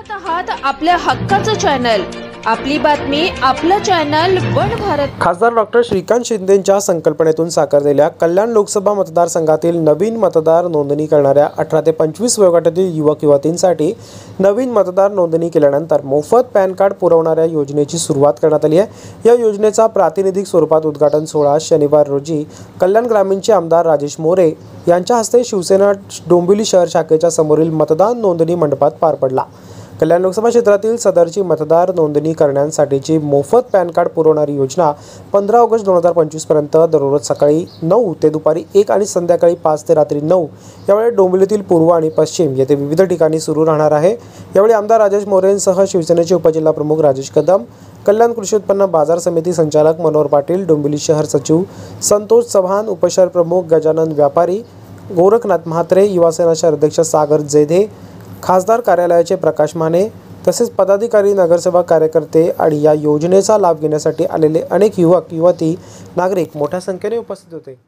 पाहत आहात आपल्या हक्काचं चॅनल, आपली बातमी, आपलं चॅनल वन भारत। खासदार डॉक्टर श्रीकांत शिंदेंच्या संकल्पनेतून साकारलेल्या कल्याण लोकसभा मतदारसंघातील नवीन मतदार नोंदणी करणाऱ्या 18 ते 25 वयोगटातील युवक युवतींसाठी नवीन मतदार नोंदणी केल्यानंतर मोफत पॅन कार्ड पुरवणाऱ्या योजनेची सुरुवात करण्यात आली आहे। या योजनेचा प्रातिनिधिक स्वरूपात उद्घाटन सोहळा शनिवार रोजी कल्याण ग्रामीणचे आमदार राजेश मोरे यांच्या हस्ते शिवसेना डोंबिवली शहर शाखेच्या समोरील मतदान नोंदणी मंडपात पार पडला। कल्याण लोकसभा क्षेत्रातील सदरची मतदार नोंदणी करण्यासाठीची मोफत पॅन कार्ड पुरवणारी योजना 15 ऑगस्ट 2025 पर्यंत दररोज सकाळी 9 ते दुपारी 1 आणि संध्याकाळी 5 ते रात्री 9 यावेळी डोंबिवलीतील पूर्व आणि पश्चिम येथे विविध ठिकाणी सुरू राहणार आहे। यावेळी आमदार राजेश मोरेंसह शिवसेनेचे उपजिल्हा प्रमुख राजेश कदम, कल्याण कृषी उत्पन्न बाजार समिती संचालक मनोहर पाटील, डोंबिवली शहर सचिव संतोष चव्हाण, उपशहर प्रमुख गजानन व्यापारी, गोरखनाथ म्हात्रे, युवासेना शहर अध्यक्ष सागर जेधे, खासदार कार्यालयाचे प्रकाश माने तसेच पदाधिकारी, नगरसेवक, कार्यकर्ते आणि या योजनेचा लाभ घेण्यासाठी आलेले अनेक युवक युवती नागरिक मोठ्या संख्येने उपस्थित होते।